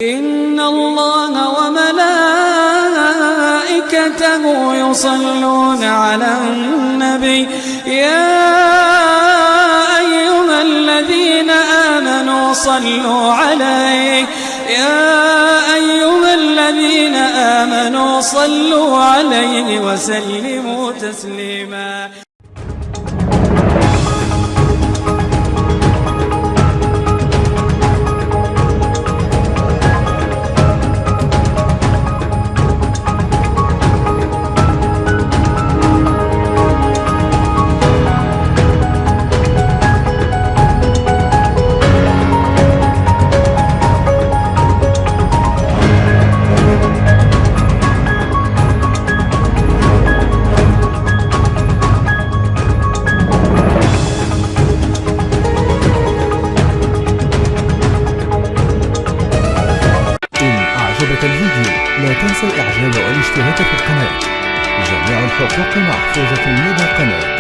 إن الله وملائكته يصلون على النبي يا أيها الذين آمنوا صلوا عليه وسلموا تسليما. الفيديو لا تنسى الإعجاب والاشتراك في القناة. جميع الحقوق محفوظة لدى القناة.